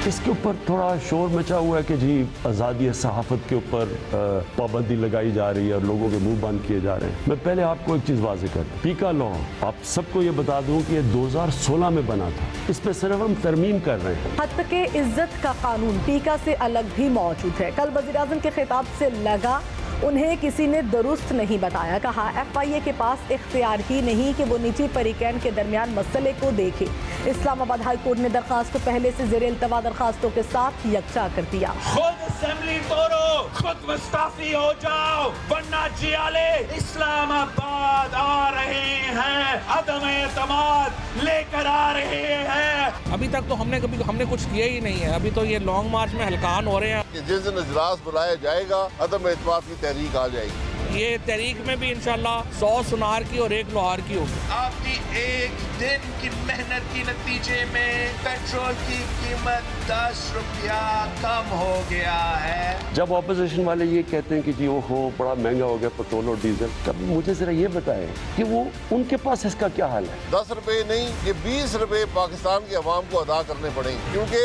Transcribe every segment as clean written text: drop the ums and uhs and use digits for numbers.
इसके ऊपर थोड़ा शोर मचा हुआ है कि जी आज़ादी सहाफ़त के ऊपर पाबंदी लगाई जा रही है और लोगों के मुंह बंद किए जा रहे हैं। मैं पहले आपको एक चीज़ वाज़ेह कर दूं, पीका लॉ आप सबको ये बता दूं कि ये 2016 में बना था, इस पर सिर्फ हम तरमीम कर रहे हैं। हद के इज्जत का कानून पीका से अलग भी मौजूद है। कल वज़ीर-ए-आज़म के खिताब से लगा उन्हें किसी ने दुरुस्त नहीं बताया। कहा FIA के पास इख्तियार ही नहीं कि वो निजी फरीकैन के दरमियान मसले को देखे। इस्लामाबाद हाई कोर्ट ने दरखास्त को पहले से ज़ेर इल्तवा दरखास्तों के साथ यकजा कर दिया। खुद असेंबली तोड़ो, खुद मुस्ताफी हो जाओ, वरना जियाले इस्लामाबाद आ रहे हैं, अदम एतमाद लेकर आ रहे हैं। अभी तक तो हमने कुछ किया ही नहीं है। अभी तो ये लॉन्ग मार्च में हलकान हो रहे हैं कि जिस दिन इजलास बुलाया जाएगा अदम एतमाद की तहरीक आ जाएगी। ये तहरीक में भी इंशाल्लाह 100 सुनार की और 1 लोहार की होगी। आपकी एक दिन की मेहनत के नतीजे में पेट्रोल की कीमत 10 रुपया कम हो गया है। जब ऑपोजिशन वाले ये कहते हैं कि जी ओहो बड़ा महंगा हो गया पेट्रोल और डीजल, तब मुझे जरा ये बताएं कि वो उनके पास इसका क्या हाल है। 10 रुपए नहीं, ये 20 रुपए पाकिस्तान की आवाम को अदा करने पड़ेंगे, क्योंकि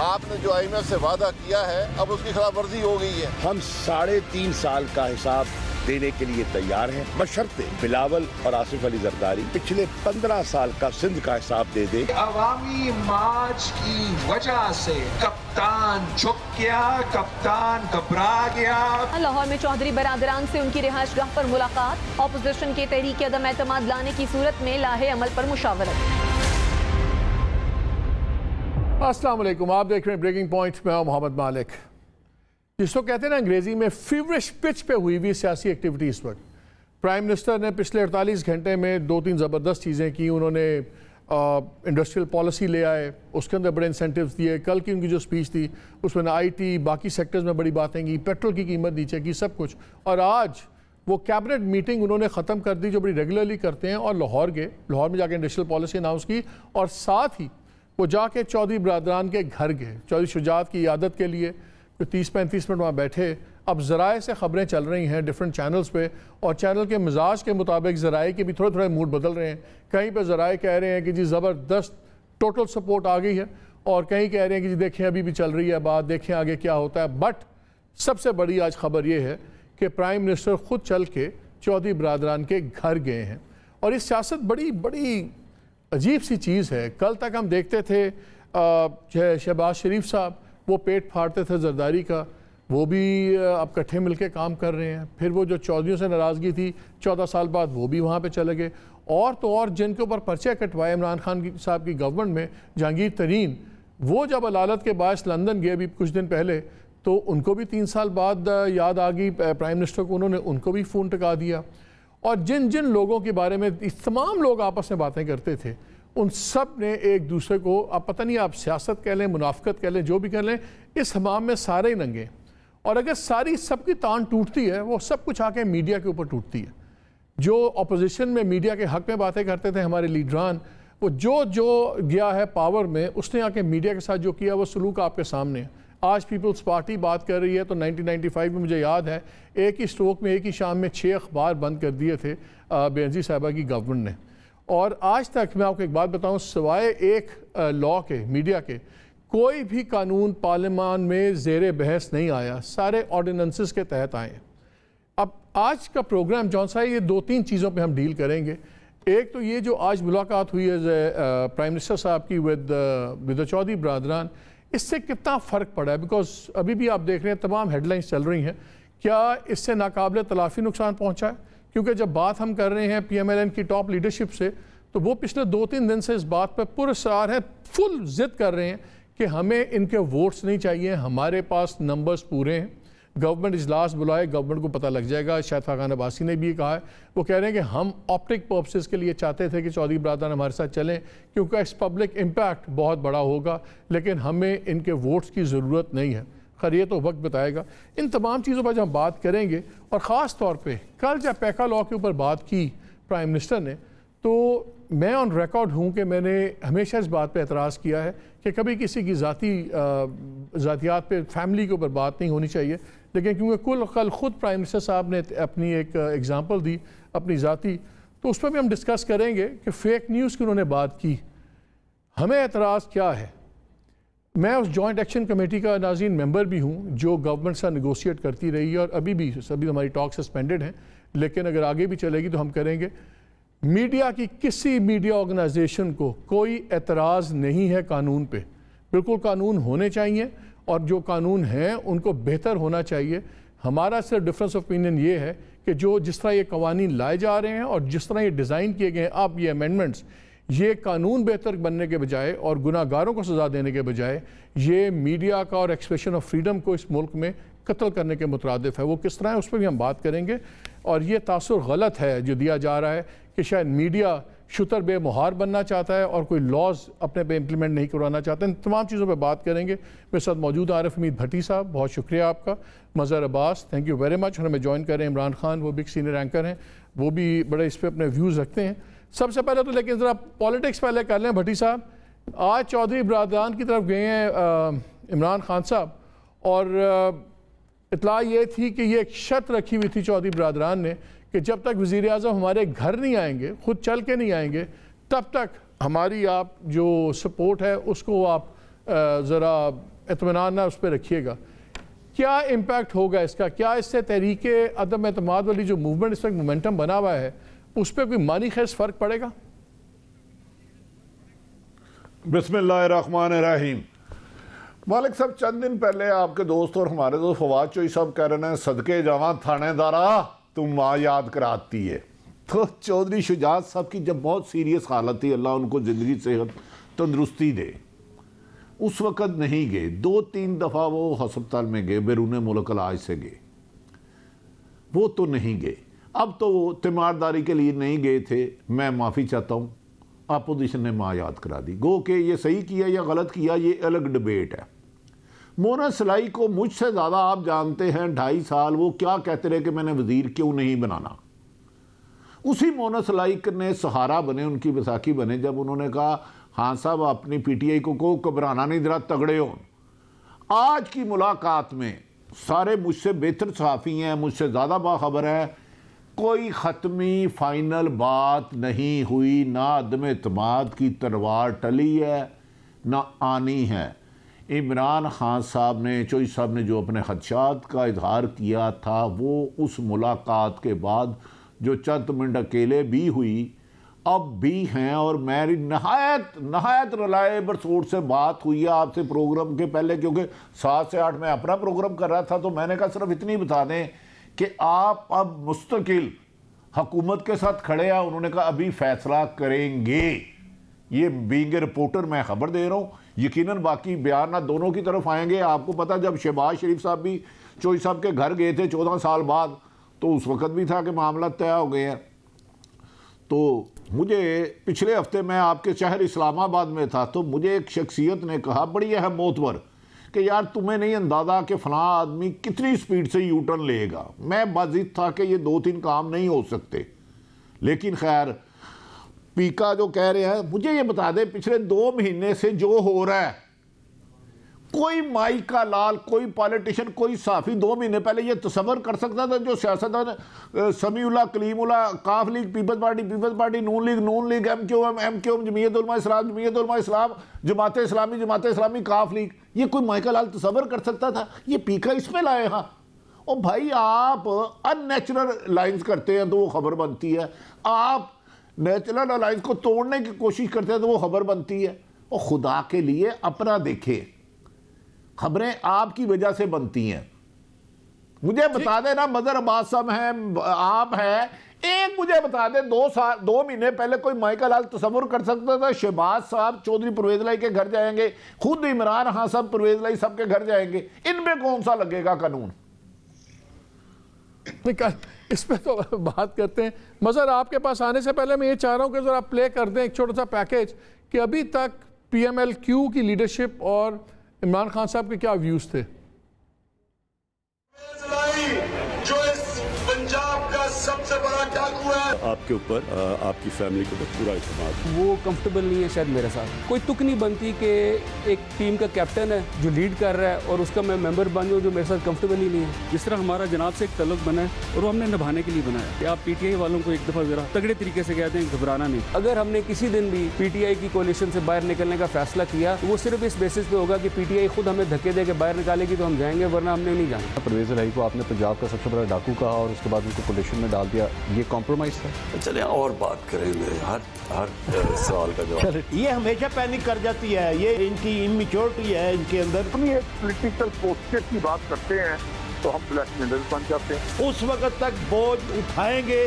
आपने जो IMF से वादा किया है अब उसकी खिलाफ वर्जी हो गई है। हम 3.5 साल का हिसाब देने के लिए तैयार हैं, बशर्ते बिलावल और आसिफ अली जरदारी पिछले 15 साल का सिंध का हिसाब दे दे। अवामी मार्च की वजह से कप्तान झुक गया, कप्तान घबरा गया। लाहौर में चौधरी बरादरान से उनकी रिहाइशगाह पर मुलाकात। ऑपोजिशन के तहरीक अदम एतमाद लाने की सूरत में लाहे अमल पर मुशावरत। अस्सलाम वालेकुम, आप देख रहे हैं ब्रेकिंग पॉइंट। मैं हूं मोहम्मद मालिक। जिसको कहते हैं ना अंग्रेजी में फीवरिश पिच पे हुई हुई सियासी एक्टिविटी इस वक्त। प्राइम मिनिस्टर ने पिछले 48 घंटे में 2-3 ज़बरदस्त चीज़ें की। उन्होंने इंडस्ट्रियल पॉलिसी ले आए, उसके अंदर बड़े इंसेंटिव्स दिए। कल की उनकी जो स्पीच थी उसमें IT बाकी सेक्टर्स में बड़ी बातें की, पेट्रोल की कीमत नीचे की, सब कुछ। और आज वो कैबिनेट मीटिंग उन्होंने ख़त्म कर दी जो बड़ी रेगुलरली करते हैं, और लाहौर गए। लाहौर में जाके इंडस्ट्रियल पॉलिसी अनाउंस की और साथ ही वो जाके चौधरी बरादरान के घर गए चौधरी शुजात की इयादत के लिए। तो 30-35 मिनट वहाँ बैठे। अब ज़राए से ख़बरें चल रही हैं डिफरेंट चैनल्स पे, और चैनल के मिजाज के मुताबिक ज़राए के भी थोड़े थोड़े मूड बदल रहे हैं। कहीं पे ज़राए कह रहे हैं कि जी ज़बरदस्त टोटल सपोर्ट आ गई है, और कहीं कह रहे हैं कि जी देखें अभी भी चल रही है बात, देखें आगे क्या होता है। बट सबसे बड़ी आज ख़बर ये है कि प्राइम मिनिस्टर ख़ुद चल के चौधरी बरादरान के घर गए हैं। और ये सियासत बड़ी बड़ी अजीब सी चीज़ है। कल तक हम देखते थे शहबाज शरीफ साहब वो पेट फाड़ते थे जरदारी का, वो भी अब इकट्ठे मिलके काम कर रहे हैं। फिर वो जो चौधरियों से नाराज़गी थी 14 साल बाद, वो भी वहाँ पे चले गए। और तो और जिनके ऊपर पर्चे कटवाए इमरान खान साहब की गवर्नमेंट में, जहांगीर तरीन, वो जब अदालत के बायस लंदन गए अभी कुछ दिन पहले, तो उनको भी 3 साल बाद याद आ गई प्राइम मिनिस्टर को, उन्होंने उनको भी फ़ोन टका दिया। और जिन जिन लोगों के बारे में तमाम लोग आपस में बातें करते थे, उन सब ने एक दूसरे को, अब पता नहीं आप सियासत कह लें, मुनाफिकत कह लें, जो भी कह लें, इस हमाम में सारे ही नंगे। और अगर सारी सबकी तान टूटती है, वो सब कुछ आके मीडिया के ऊपर टूटती है। जो अपोजिशन में मीडिया के हक़ में बातें करते थे हमारे लीडरान, वो जो गया है पावर में, उसने आके मीडिया के साथ जो किया वो सलूक आपके सामने है। आज पीपल्स पार्टी बात कर रही है, तो 1995 में मुझे याद है एक ही स्ट्रोक में एक ही शाम में 6 अखबार बंद कर दिए थे बेनज़ीर साहिबा की गवर्नमेंट ने। और आज तक मैं आपको एक बात बताऊं, सिवाय एक लॉ के, मीडिया के, कोई भी कानून पार्लियामान में ज़ेर बहस नहीं आया, सारे ऑर्डिनेंसेस के तहत आए। अब आज का प्रोग्राम जौन सा है, ये 2-3 चीज़ों पे हम डील करेंगे। एक तो ये जो आज मुलाकात हुई है प्राइम मिनिस्टर साहब की विद चौधरी बरादरान, इससे कितना फ़र्क पड़ा है। बिकॉज अभी भी आप देख रहे हैं तमाम हेडलाइंस चल रही हैं, क्या इससे नाकाबिल तलाफ़ी नुकसान पहुँचा है? क्योंकि जब बात हम कर रहे हैं PMLN की टॉप लीडरशिप से, तो वो पिछले 2-3 दिन से इस बात पर पुरअसरार है, फुल ज़िद कर रहे हैं कि हमें इनके वोट्स नहीं चाहिए, हमारे पास नंबर्स पूरे हैं। गवर्नमेंट इजलास बुलाए, गवर्नमेंट को पता लग जाएगा। शायद खान अब्बासी ने भी कहा है, वो कह रहे हैं कि हम ऑप्टिक पर्पसेस के लिए चाहते थे कि चौधरी बरादरान हमारे साथ चलें, क्योंकि इस पब्लिक इम्पैक्ट बहुत बड़ा होगा, लेकिन हमें इनके वोट्स की ज़रूरत नहीं है। खैर ये तो वक्त बताएगा। इन तमाम चीज़ों पर जब हम बात करेंगे, और ख़ास तौर पे कल जब पैका लॉ के ऊपर बात की प्राइम मिनिस्टर ने, तो मैं ऑन रिकॉर्ड हूँ कि मैंने हमेशा इस बात पे एतराज़ किया है कि कभी किसी की ज़ातियात पे, फैमिली के ऊपर बात नहीं होनी चाहिए। लेकिन क्योंकि कल ख़ुद प्राइम मिनिस्टर साहब ने अपनी एक एग्ज़ाम्पल दी अपनी ज़ाती, तो उस पर भी हम डिस्कस करेंगे कि फ़ेक न्यूज़ की उन्होंने बात की। हमें एतराज़ क्या है? मैं उस जॉइंट एक्शन कमेटी का नाज़रीन मेंबर भी हूँ जो गवर्नमेंट से नेगोशिएट करती रही है और अभी भी सभी हमारी टॉक सस्पेंडेड हैं, लेकिन अगर आगे भी चलेगी तो हम करेंगे। मीडिया की किसी मीडिया ऑर्गेनाइजेशन को कोई एतराज़ नहीं है कानून पे, बिल्कुल कानून होने चाहिए और जो कानून हैं उनको बेहतर होना चाहिए। हमारा सिर्फ डिफरेंस ऑफ ओपिनियन ये है कि जो जिस तरह ये कवानीन लाए जा रहे हैं और जिस तरह ये डिज़ाइन किए गए हैं, अब ये अमेंडमेंट्स, ये कानून बेहतर बनने के बजाय और गुनाहगारों को सज़ा देने के बजाय ये मीडिया का और एक्सप्रेशन ऑफ फ्रीडम को इस मुल्क में कत्ल करने के मुतरादिफ है। वो किस तरह है उस पर भी हम बात करेंगे। और ये तासुर गलत है जो दिया जा रहा है कि शायद मीडिया शुतर बेमुहार बनना चाहता है और कोई लॉज अपने पे इम्प्लीमेंट नहीं करवाना चाहता। इन तमाम चीज़ों पे बात करेंगे। मेरे साथ मौजूद आरिफ हमीद भट्टी साहब, बहुत शुक्रिया आपका। Mazhar Abbas, thank you very much. हमें ज्वाइन कर रहे हैं इमरान खान, वो भी सीनियर एंकर हैं, वो भी बड़े इस पर अपने व्यूज़ रखते हैं। सबसे पहले तो लेकिन ज़रा पॉलिटिक्स पहले कर लें भट्टी साहब। आज चौधरी बरादरान की तरफ गए हैं इमरान खान साहब और इतला ये थी कि ये एक शर्त रखी हुई थी चौधरी बरादरान ने कि जब तक वज़ीर आज़म हमारे घर नहीं आएंगे, खुद चल के नहीं आएंगे, तब तक हमारी आप जो सपोर्ट है उसको आप ज़रा इत्मीनान ना उस पर रखिएगा। क्या इम्पैक्ट होगा इसका? क्या इससे तहरीके अदम एतमाद वाली जो मूवमेंट इस वक्त मोमेंटम बना हुआ है उस पर कोई मानी खैस फ़र्क पड़ेगा? बिस्मिल्लाहिर्रहमानिर्रहीम। मालिक साहब, चंद दिन पहले आपके दोस्त और हमारे दोस्त फवाद चोई साहब कह रहे हैं सदके जावा थानेदारा तुम माँ याद कराती है। तो चौधरी शुजात साहब की जब बहुत सीरियस हालत थी, अल्लाह उनको ज़िंदगी सेहत तंदरुस्ती दे, उस वक़्त नहीं गए। 2-3 दफ़ा वो हस्पताल में गए, बैरून मुल्क इलाज से गए, वो तो नहीं गए। अब तो वो तीमारदारी के लिए नहीं गए थे। मैं माफ़ी चाहता हूँ, अपोजिशन ने माँ याद करा दी। गो के ये सही किया या गलत किया ये अलग डिबेट है। मोना सलाई को मुझसे ज़्यादा आप जानते हैं, 2.5 साल वो क्या कहते रहे कि मैंने वज़ीर क्यों नहीं बनाना। उसी मोना सलाई ने सहारा बने, उनकी बैसाखी बने जब उन्होंने कहा हाँ साहब अपनी PTI को घबराना नहीं, ज़रा तगड़े हो। आज की मुलाकात में सारे मुझसे बेहतर सहाफ़ी हैं, मुझसे ज़्यादा बाखबर हैं। कोई ख़त्मी फ़ाइनल बात नहीं हुई, ना अदम एतमाद की तलवार टली है ना आनी है। इमरान खान साहब ने, चोई साहब ने जो अपने खदशात का इजहार किया था, वो उस मुलाकात के बाद जो चंद मिनट अकेले भी हुई अब भी हैं। और मेरी नहायत रिलायबल सोर्स से बात हुई है आपसे प्रोग्राम के पहले, क्योंकि 7 से 8 मैं अपना प्रोग्राम कर रहा था। तो मैंने कहा सिर्फ इतनी बता दें कि आप अब मुस्तकिल हुकूमत के साथ खड़े हैं। उन्होंने कहा अभी फैसला करेंगे। ये बीइंग ए रिपोर्टर मैं खबर दे रहा हूँ, यकीनन बाकी बयान ना दोनों की तरफ आएंगे। आपको पता जब शहबाज शरीफ साहब भी चोई साहब के घर गए थे 14 साल बाद, तो उस वक़्त भी था कि मामला तय हो गए हैं। तो मुझे पिछले हफ्ते मैं आपके शहर इस्लामाबाद में था, तो मुझे एक शख्सियत ने कहा बड़ी अहम मोतबर कि यार तुम्हें नहीं अंदाज़ा कि फ़लाँ आदमी कितनी स्पीड से यू टर्न लेगा। मैं बाज़िद था कि ये 2-3 काम नहीं हो सकते, लेकिन खैर पीका जो कह रहे हैं, मुझे ये बता दें पिछले 2 महीने से जो हो रहा है, कोई माई का लाल, कोई पॉलिटिशियन, कोई साफ़ी 2 महीने पहले ये तसव्वुर कर सकता था जो सियासतदान समीउल्लाह, कलीमुल्लाह, काफ लीग, पीपल्स पार्टी, नून लीग, एमक्यूएम, जमीयत उलमा इस्लाम, जमात इस्लामी, काफ लीग, ये कोई माई का लाल तसव्वुर कर सकता था? ये पीका इस पे लाए। हाँ और भाई आप अननेचुरल लाइन्स करते हैं तो वो खबर बनती है, आप नेचुरल अलाइंस को तोड़ने की कोशिश करते हैं तो वो खबर बनती है। और खुदा के लिए अपना देखें, खबरें आपकी वजह से बनती हैं। मुझे बता देना मदर अब्बास साहब हैं, आप हैं, एक मुझे बता दें 2 महीने पहले कोई माइकल लाल तसव्वुर कर सकता था शहबाज साहब चौधरी परवेज लाई के घर जाएंगे, खुद इमरान खान साहब परवेज लाई साहब के घर जाएंगे, इनमें कौन सा लगेगा कानून? इस पे तो बात करते हैं। मज़हर आपके पास आने से पहले मैं ये चाह रहा हूँ कि ज़रा प्ले कर दें एक छोटा सा पैकेज कि अभी तक PMLQ की लीडरशिप और इमरान खान साहब के क्या व्यूज़ थे। जो इस पंजाब का सबसे बड़ा डाकू है, आपके ऊपर, आपकी फैमिली के ऊपर पूरा इत्मीनान। वो कंफर्टेबल नहीं है शायद मेरे साथ। कोई तुक नहीं बनती कि एक टीम का कैप्टन है जो लीड कर रहा है और उसका मैं मेंबर बन जाऊँ जो मेरे साथ कंफर्टेबल ही नहीं है। जिस तरह हमारा जनाब से एक तल्लुक बना है और वो हमने निभाने के लिए बनाया है। आप पीटीआई वालों को एक दफ़ा ज़रा तगड़े तरीके से कहते हैं घबराना नहीं। अगर हमने किसी दिन भी पीटीआई की कोalition से बाहर निकलने का फैसला किया तो वो सिर्फ इस बेसिस पे होगा कि पीटीआई खुद हमें धक्के दे के बाहर निकालेगी तो हम जाएंगे, वरना हमने नहीं जाना। परवेज़ इलाही को आपने पंजाब का सबसे बड़ा डाकू कहा और उसके बाद उनको कोalition में डाल दिया, ये कॉम्प्रोमाइज़ था? चले और बात करेंगे, हर सवाल का जवाब। ये हमेशा पैनिक कर जाती है, ये इनकी इमेच्योरिटी है इनके अंदर। हम ये पॉलिटिकल पोस्चर की बात करते हैं तो हम ब्लैकमेलर बन जाते हैं। उस वक्त तक बोझ उठाएंगे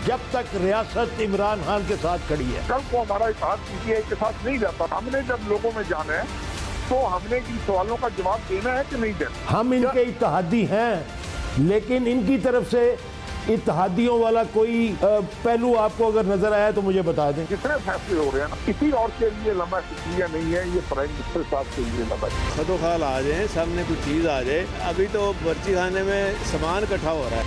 जब तक रियासत इमरान खान के साथ खड़ी है। कल को हमारा इतिहाद पीटीआई के साथ नहीं जाता। हमने जब लोगों में जाना है तो हमने इन सवालों का जवाब देना है कि नहीं देना। हम इनके इत्तेहादी हैं, लेकिन इनकी तरफ से इत्तेहादियों वाला कोई पहलू आपको अगर नजर आया तो मुझे बता दें। कितने फैसले हो रहे हैं ना, किसी और के लिए लंबा शुक्रिया नहीं है, ये प्राइम मिनिस्टर साहब के लिए लंबा। खदोखाल आ जाए, सामने कोई चीज आ जाए। अभी तो बर्ची खाने में सामान इकट्ठा हो रहा है।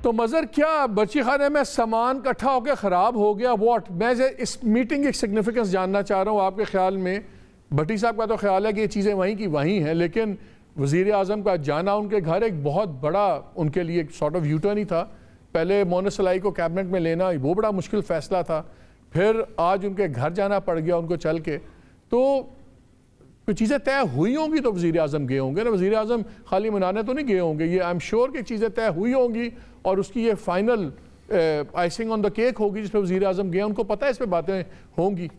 तो मज़र क्या बर्ची खाने में सामान इकट्ठा होकर ख़राब हो गया? वॉट? मैं इस मीटिंग की सिग्निफिकेंस जानना चाह रहा हूँ। आपके ख्याल में, भट्टी साहब का तो ख्याल है कि ये चीज़ें वहीं की वहीं हैं, लेकिन वज़ीर आज़म का जाना उनके घर एक बहुत बड़ा उनके लिए सॉर्ट ऑफ यूटर्न ही था। पहले मोनस इलाही को कैबिनेट में लेना वो बड़ा मुश्किल फ़ैसला था, फिर आज उनके घर जाना पड़ गया उनको चल के। तो कुछ चीज़ें तय हुई होंगी तो वज़ीर आज़म गए होंगे ना। वज़ीर आज़म खाली मनाने तो नहीं गए होंगे, ये आई एम श्योर कि चीज़ें तय हुई होंगी और उसकी ये final icing on the cake होगी जिस पर वज़ीर आज़म गए। उनको पता है इस पर बातें होंगी।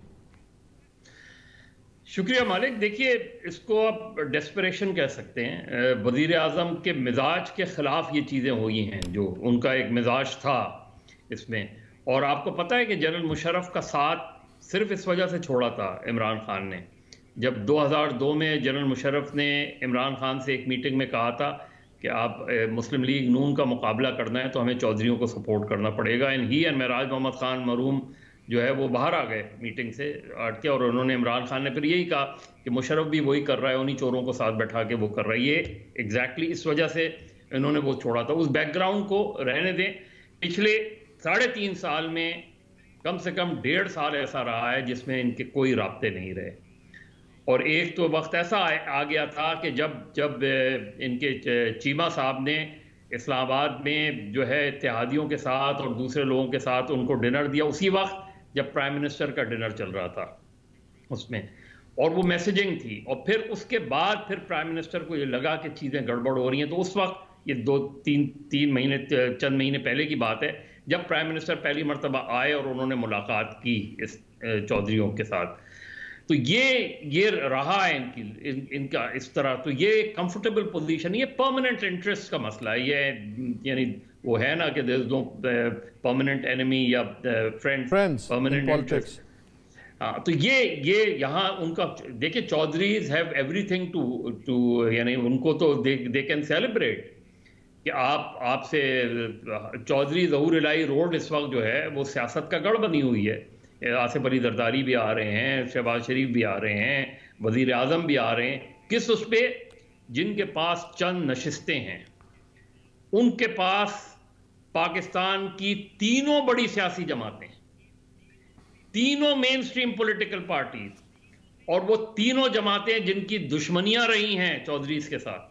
शुक्रिया मालिक। देखिए, इसको आप डेस्परेशन कह सकते हैं। वज़ीर आज़म के मिजाज के ख़िलाफ़ ये चीज़ें हुई हैं, जो उनका एक मिजाज था इसमें। और आपको पता है कि जनरल मुशर्रफ का साथ सिर्फ इस वजह से छोड़ा था इमरान खान ने। जब 2002 में जनरल मुशर्रफ ने इमरान खान से एक मीटिंग में कहा था कि आप मुस्लिम लीग नून का मुकाबला करना है तो हमें चौधरियों को सपोर्ट करना पड़ेगा। एंड ही एंड महराज मोहम्मद खान मरूम जो है वो बाहर आ गए मीटिंग से हट के, और उन्होंने इमरान खान ने फिर यही कहा कि मुशर्रफ भी वही कर रहा है, उन्हीं चोरों को साथ बैठा के वो कर रहा है। ये एग्जैक्टली इस वजह से इन्होंने वो छोड़ा था। उस बैकग्राउंड को रहने दें। पिछले 3.5 साल में कम से कम 1.5 साल ऐसा रहा है जिसमें इनके कोई राब्ते नहीं रहे। और एक तो वक्त ऐसा आ गया था कि जब इनके चीमा साहब ने इस्लामाबाद में जो है इत्तेहादियों के साथ और दूसरे लोगों के साथ उनको डिनर दिया, उसी वक्त जब प्राइम मिनिस्टर का डिनर चल रहा था उसमें, और वो मैसेजिंग थी। और फिर उसके बाद फिर प्राइम मिनिस्टर को ये लगा कि चीज़ें गड़बड़ हो रही हैं, तो उस वक्त ये 2-3 महीने, चंद महीने पहले की बात है, जब प्राइम मिनिस्टर पहली मरतबा आए और उन्होंने मुलाकात की इस चौधरियों के साथ। तो ये रहा है इनका इस तरह। तो ये कंफर्टेबल पोजीशन, ये परमानेंट इंटरेस्ट का मसला है। ये यानी वो है ना कि there is no permanent enemy या फ्रेंड्स, परमानेंट इंटरेस्ट। हाँ, तो ये यहाँ उनका देखिए, चौधरीज हैव एवरीथिंग टू यानी उनको तो दे कैन सेलिब्रेट कि आपसे चौधरी ज़हूर इलाही रोड इस वक्त जो है वो सियासत का गढ़ बनी हुई है। आसिफ अली जरदारी भी आ रहे हैं, शहबाज शरीफ भी आ रहे हैं, वज़ीर आज़म भी आ रहे हैं। किस उस पे? जिनके पास चंद नशिस्तें हैं, उनके पास पाकिस्तान की तीनों बड़ी सियासी जमातें, तीनों मेन स्ट्रीम पॉलिटिकल पार्टीज, और वो तीनों जमातें जिनकी दुश्मनियां रही हैं चौधरीज के साथ,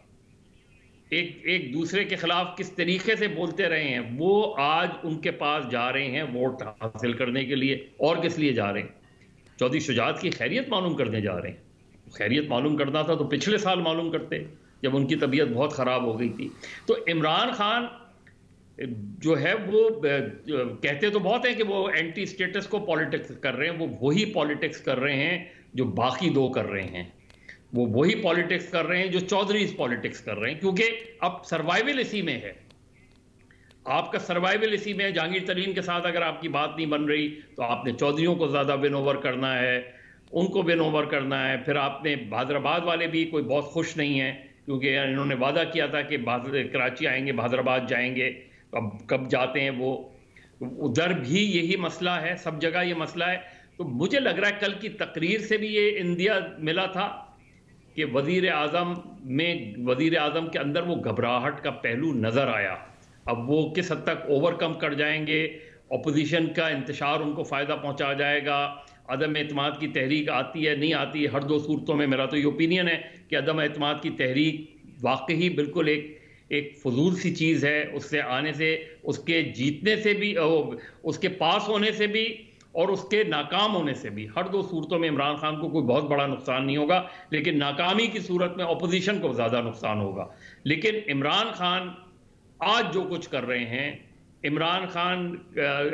एक दूसरे के खिलाफ किस तरीके से बोलते रहे हैं, वो आज उनके पास जा रहे हैं वोट हासिल करने के लिए। और किस लिए जा रहे हैं? चौधरी शुजात की खैरियत मालूम करने जा रहे हैं। खैरियत मालूम करना था तो पिछले साल मालूम करते, जब उनकी तबीयत बहुत ख़राब हो गई थी। तो इमरान खान जो है वो कहते तो बहुत हैं कि वो एंटी स्टेटस को पॉलिटिक्स कर रहे हैं, वो वही पॉलिटिक्स कर रहे हैं जो बाकी दो कर रहे हैं। वो वही पॉलिटिक्स कर रहे हैं जो चौधरीज पॉलिटिक्स कर रहे हैं, क्योंकि अब सर्वाइवल इसी में है। आपका सर्वाइवल इसी में है। जहांगीर तरीन के साथ अगर आपकी बात नहीं बन रही तो आपने चौधरियों को ज़्यादा विन ओवर करना है, उनको विन ओवर करना है। फिर आपने हैदराबाद वाले भी कोई बहुत खुश नहीं है, क्योंकि इन्होंने वादा किया था कि कराची आएंगे, हैदराबाद जाएंगे, अब कब जाते हैं वो। उधर भी यही मसला है, सब जगह ये मसला है। तो मुझे लग रहा है कल की तकरीर से भी ये इंदिया मिला था कि वज़ीर आज़म के अंदर वो घबराहट का पहलू नज़र आया। अब वो किस हद तक ओवरकम कर जाएंगे, अपोजिशन का इंतशार उनको फ़ायदा पहुंचा जाएगा, अदम एतमाद की तहरीक आती है नहीं आती है, हर दो सूरतों में मेरा तो ये ओपिनियन है कि अदम एतमाद की तहरीक वाकई बिल्कुल एक फजूल सी चीज़ है। उससे आने से, उसके जीतने से भी, उसके पास होने से भी और उसके नाकाम होने से भी, हर दो सूरतों में इमरान खान को कोई बहुत बड़ा नुकसान नहीं होगा, लेकिन नाकामी की सूरत में अपोजिशन को ज़्यादा नुकसान होगा। लेकिन इमरान खान आज जो कुछ कर रहे हैं, इमरान खान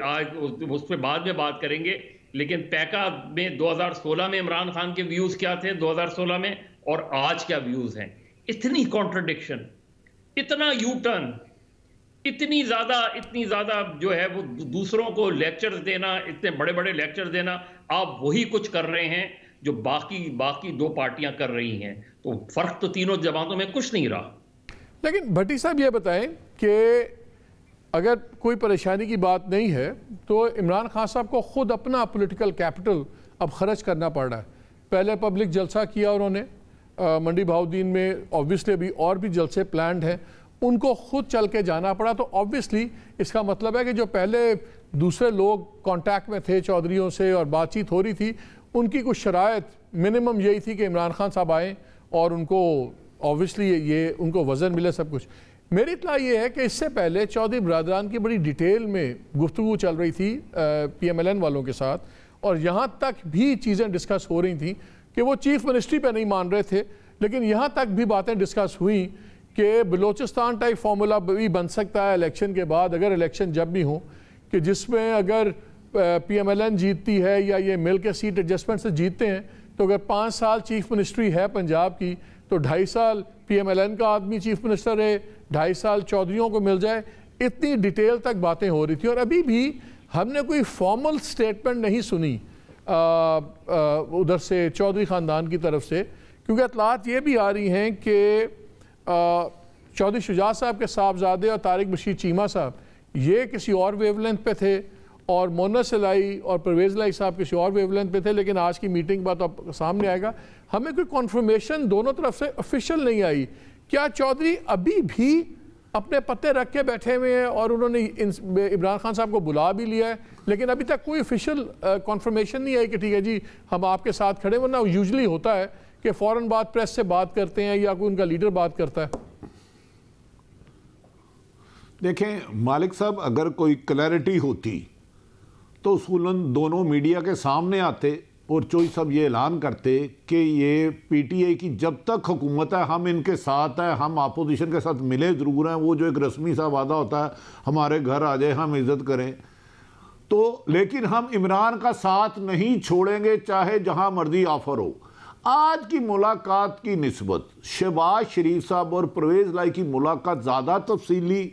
आज उस पर बाद में बात करेंगे, लेकिन पैका में 2016 में इमरान खान के व्यूज़ क्या थे 2016 में और आज क्या व्यूज़ हैं। इतनी कॉन्ट्रडिक्शन, इतना यू टर्न, इतनी ज़्यादा जो है वो दूसरों को लेक्चर्स देना, इतने बड़े बड़े लेक्चर्स देना, आप वही कुछ कर रहे हैं जो बाकी दो पार्टियां कर रही हैं। तो फर्क तो तीनों जमातों में कुछ नहीं रहा। लेकिन भट्टी साहब ये बताएं कि अगर कोई परेशानी की बात नहीं है तो इमरान खान साहब को खुद अपना पॉलिटिकल कैपिटल अब खर्च करना पड़ रहा है। पहले पब्लिक जलसा किया उन्होंने मंडी बहाउद्दीन में, ऑब्वियसली अभी और भी जलसे प्लान्ड हैं, उनको खुद चल के जाना पड़ा। तो ऑब्वियसली इसका मतलब है कि जो पहले दूसरे लोग कांटेक्ट में थे चौधरीयों से और बातचीत हो रही थी, उनकी कुछ शराइत मिनिमम यही थी कि इमरान खान साहब आएँ और उनको ऑब्वियसली ये उनको वज़न मिले सब कुछ। मेरी इत्तला ये है कि इससे पहले चौधरी बरादरान की बड़ी डिटेल में गुफ्तगू चल रही थी PMLN वालों के साथ, और यहाँ तक भी चीज़ें डिस्कस हो रही थी कि वो चीफ मिनिस्ट्री पे नहीं मान रहे थे, लेकिन यहाँ तक भी बातें डिस्कस हुई कि बलूचिस्तान टाइप फार्मूला भी बन सकता है इलेक्शन के बाद, अगर इलेक्शन जब भी हो, कि जिसमें अगर PMLN जीतती है या ये मिल के सीट एडजस्टमेंट से जीतते हैं, तो अगर 5 साल चीफ मिनिस्ट्री है पंजाब की, तो 2.5 साल PMLN का आदमी चीफ मिनिस्टर है, 2.5 साल चौधरीयों को मिल जाए। इतनी डिटेल तक बातें हो रही थी और अभी भी हमने कोई फॉर्मल स्टेटमेंट नहीं सुनी उधर से चौधरी ख़ानदान की तरफ से, क्योंकि इतलात ये भी आ रही हैं कि चौधरी शुजात साहब के साहबजादे और तारिक बशीर चीमा साहब ये किसी और वेवलेंथ पे थे और मोनस लाई और परवेज़ लाई साहब किसी और वेवलेंथ पे थे, लेकिन आज की मीटिंग बात अब सामने आएगा। हमें कोई कॉन्फर्मेशन दोनों तरफ से ऑफिशियल नहीं आई। क्या चौधरी अभी भी अपने पत्ते रख के बैठे हुए हैं और उन्होंने इमरान खान साहब को बुला भी लिया है, लेकिन अभी तक कोई ऑफिशियल कॉन्फर्मेशन नहीं आई कि ठीक है जी हम आपके साथ खड़े, वरना यूजुअली होता है कि फ़ौरन बात प्रेस से बात करते हैं या कोई उनका लीडर बात करता है। देखें मालिक साहब, अगर कोई क्लैरिटी होती तो उसूलन दोनों मीडिया के सामने आते और चौधरी साहब ये ऐलान करते कि ये PTI की जब तक हुकूमत है हम इनके साथ हैं, हम अपोजिशन के साथ मिले ज़रूर हैं, वो जो एक रस्मी सा वादा होता है हमारे घर आ जाए हम इज़्ज़त करें, तो लेकिन हम इमरान का साथ नहीं छोड़ेंगे चाहे जहां मर्जी ऑफर हो। आज की मुलाकात की निस्बत शहबाज शरीफ साहब और परवेज़ लाई की मुलाकात ज़्यादा तफसीली,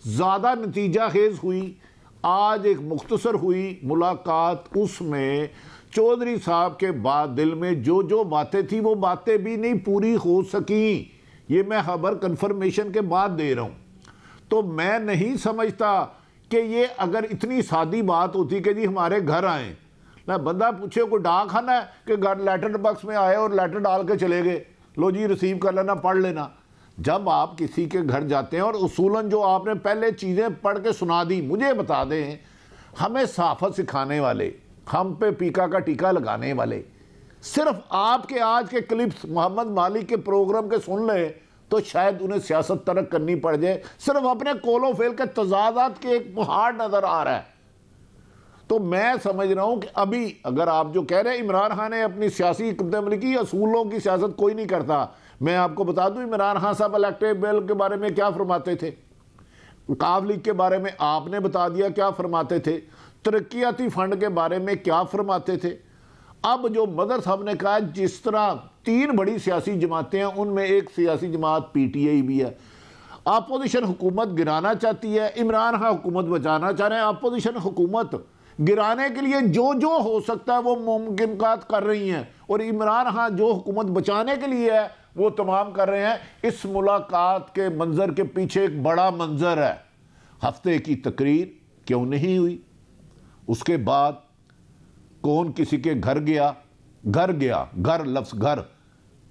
ज़्यादा नतीजा खेज हुई। आज एक मुख्तसर हुई मुलाकात, उसमें चौधरी साहब के बाद दिल में जो बातें थी वो बातें भी नहीं पूरी हो सकी। ये मैं खबर कंफर्मेशन के बाद दे रहा हूँ। तो मैं नहीं समझता कि ये अगर इतनी सादी बात होती कि जी हमारे घर आए, ना बंदा पूछे कोई डाक खाना है कि घर लेटर बॉक्स में आए और लेटर डाल के चले गए, लो जी रिसीव कर लेना, पढ़ लेना। जब आप किसी के घर जाते हैं और उसूलन जो आपने पहले चीज़ें पढ़ के सुना दी, मुझे बता दें, हमें सहाफ़त सिखाने वाले, हम पे पीका का टीका लगाने वाले, सिर्फ आपके आज के क्लिप्स मोहम्मद मालिक के प्रोग्राम के सुन लें तो शायद उन्हें सियासत तरक करनी पड़ जाए। सिर्फ अपने कोलो फेल के तजादात के एक पहाड़ नज़र आ रहा है। तो मैं समझ रहा हूं कि अभी अगर आप जो कह रहे हैं इमरान खान ने अपनी सियासी हिकमत की असूलों की सियासत कोई नहीं करता, मैं आपको बता दूं इमरान खान साहब इलेक्ट्रल बिल के बारे में क्या फरमाते थे, काफ लीग के बारे में आपने बता दिया क्या फरमाते थे, तरक्याती फंड के बारे में क्या फरमाते थे। अब जो मदर साहब ने कहा, जिस तरह 3 बड़ी सियासी जमातें हैं उनमें एक सियासी जमात PTI भी है, अपोजिशन हुकूमत गिराना चाहती है, इमरान खान हुकूमत बचाना चाह रहे हैं। अपोजिशन हुकूमत गिराने के लिए जो हो सकता है वो मुमकिन कर रही हैं, और इमरान खान जो हुकूमत बचाने के लिए है वो तमाम कर रहे हैं। इस मुलाकात के मंजर के पीछे एक बड़ा मंजर है। हफ्ते की तकरीर क्यों नहीं हुई, उसके बाद कौन किसी के घर गया, घर लफ्ज़ घर,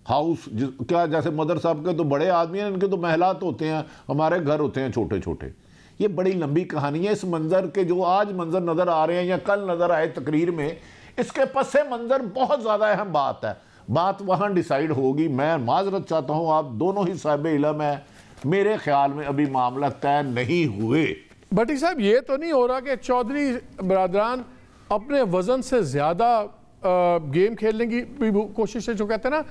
हाउस, क्या जैसे मदर साहब के तो बड़े आदमी हैं, इनके तो महलात होते हैं, हमारे घर होते हैं छोटे छोटे। ये बड़ी लंबी कहानी है। इस मंजर के जो आज मंजर नज़र आ रहे हैं या कल नज़र आए तकरीर में, इसके पस मंजर बहुत ज़्यादा अहम बात है। बात वहाँ डिसाइड होगी। मैं माजरत चाहता हूँ, आप दोनों ही साहिब इल्म है, मेरे ख्याल में अभी मामला तय नहीं हुए। भट्टी साहब, ये तो नहीं हो रहा कि चौधरी बरादरान अपने वजन से ज़्यादा गेम खेलने की कोशिश है, जो कहते हैं ना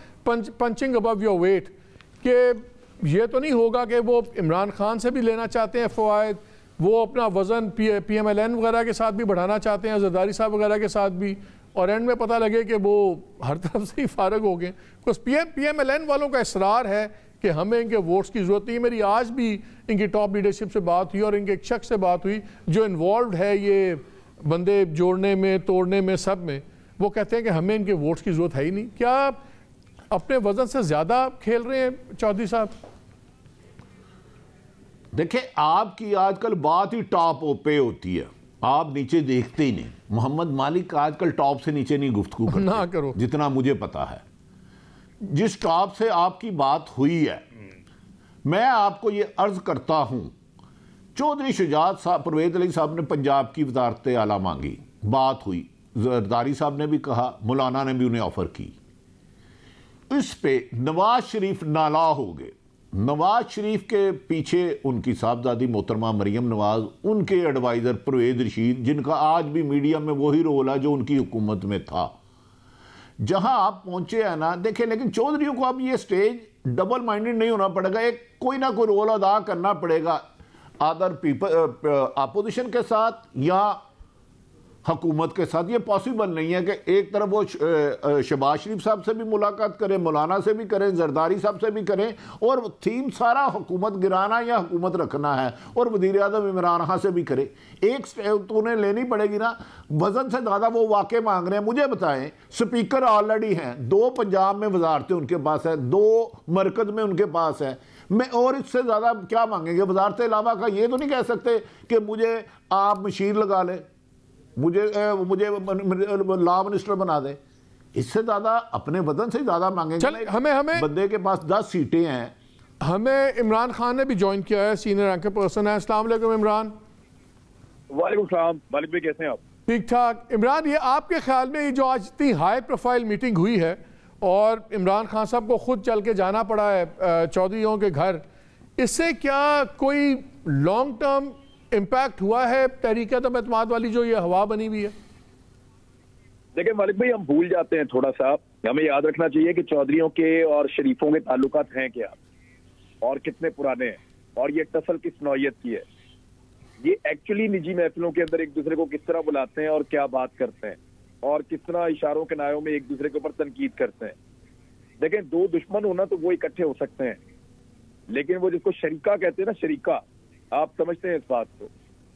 पंचिंग अबव योर वेट, कि ये तो नहीं होगा कि वो इमरान खान से भी लेना चाहते हैं फ़वाद, वो अपना वज़न PMLN वगैरह के साथ भी बढ़ाना चाहते हैं, जरदारी साहब वगैरह के साथ भी, और एंड में पता लगे कि वो हर तरफ से ही फारग हो गए। कुछ PMLN वालों का इसरार है कि हमें इनके वोट्स की ज़रूरत नहीं है। मेरी आज भी इनकी टॉप लीडरशिप से बात हुई और इनके एक शख्स से बात हुई जो इन्वॉल्व है ये बंदे जोड़ने में, तोड़ने में, सब में। वो कहते हैं कि हमें इनके वोट्स की ज़रूरत है ही नहीं। क्या अपने वजन से ज़्यादा खेल रहे हैं चौधरी साहब? देखिए, आपकी आजकल बात ही टॉप पे होती है, आप नीचे देखते ही नहीं। मोहम्मद मालिक आजकल टॉप से नीचे नहीं गुफ्तगू करते, ना करो, जितना मुझे पता है। जिस टॉप से आपकी बात हुई है, मैं आपको ये अर्ज करता हूं, चौधरी शुजात साहब, परवेज अली साहब ने पंजाब की वजारत आला मांगी, बात हुई, जरदारी साहब ने भी कहा, मौलाना ने भी उन्हें ऑफर की। इस पे नवाज शरीफ नाला हो गए। नवाज शरीफ के पीछे उनकी साहबजादी मोहतरमा मरियम नवाज, उनके एडवाइज़र परवेज रशीद, जिनका आज भी मीडिया में वही रोल है जो उनकी हुकूमत में था। जहां आप पहुंचे हैं ना, देखें, लेकिन चौधरीयों को अब ये स्टेज डबल माइंडेड नहीं होना पड़ेगा, एक कोई ना कोई रोल अदा करना पड़ेगा, अदर पीपल अपोजिशन के साथ या हुकूमत के साथ। ये पॉसिबल नहीं है कि एक तरफ वो शहबाज शरीफ साहब से भी मुलाकात करें, मौलाना से भी करें, जरदारी साहब से भी करें, और थीम सारा हुकूमत गिराना या हुकूमत रखना है, और वज़ीर आज़म इमरान खान से भी करें। एक स्टेप तो उन्हें लेनी पड़ेगी ना। वजन से ज़्यादा वो वाक़े मांग रहे हैं। मुझे बताएं, स्पीकर ऑलरेडी हैं, 2 पंजाब में वजारतें उनके पास है, 2 मरकज़ में उनके पास है। मैं और इससे ज़्यादा क्या मांगेंगे? वजारत इलावा का ये तो नहीं कह सकते कि मुझे आप मशीर लगा लें, मुझे लॉ मिनिस्टर बना दे। इससे ज्यादा अपने वजन से ज्यादा मांगेंगे। हमें बंदे के पास 10 सीटें हैं। हमें इमरान खान ने भी ज्वाइन किया है, सीनियर रैंक पर्सन है। अस्सलाम वालेकुम इमरान। वालेकुम सलाम। मालिक भाई कैसे हैं आप? ठीक ठाक। इमरान, ये आपके ख्याल में ये जो आज इतनी हाई प्रोफाइल मीटिंग हुई है और इमरान खान साहब को खुद चल के जाना पड़ा है चौधरीयों के घर, इससे क्या कोई लॉन्ग टर्म इम्पैक्ट हुआ है तहरीक एतमाद वाली जो ये हवा बनी हुई है? देखिए मालिक भाई, हम भूल जाते हैं थोड़ा सा। हमें याद रखना चाहिए कि चौधरीयों के और शरीफों के ताल्लुकात हैं क्या और कितने पुराने हैं, और ये टसल किस नौयत की है। ये एक्चुअली निजी महफिलों के अंदर एक दूसरे को किस तरह बुलाते हैं और क्या बात करते हैं, और किस तरह इशारों के नायों में एक दूसरे के ऊपर तनकीद करते हैं। देखें, 2 दुश्मन होना तो वो इकट्ठे हो सकते हैं, लेकिन वो जिसको शरीका कहते हैं ना, शरीका, आप समझते हैं इस बात को,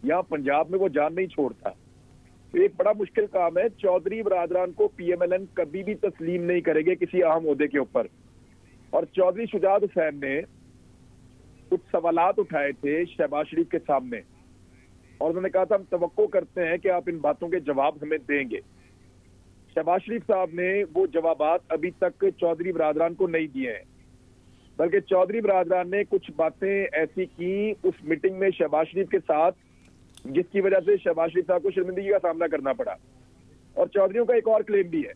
यहाँ पंजाब में वो जान नहीं छोड़ता। तो एक बड़ा मुश्किल काम है। चौधरी बरादरान को PMLN कभी भी तस्लीम नहीं करेंगे किसी अहम ओहदे के ऊपर। और चौधरी शुजात हुसैन ने कुछ सवालात उठाए थे शहबाज शरीफ के सामने, और उन्होंने कहा था हम तवक्को करते हैं कि आप इन बातों के जवाब हमें देंगे। शहबाज शरीफ साहब ने वो जवाबात अभी तक चौधरी बरादरान को नहीं दिए हैं, बल्कि चौधरी बरादरान ने कुछ बातें ऐसी की उस मीटिंग में शहबाज शरीफ के साथ, जिसकी वजह से शहबाज शरीफ साहब को शर्मिंदगी का सामना करना पड़ा। और चौधरीयों का एक और क्लेम भी है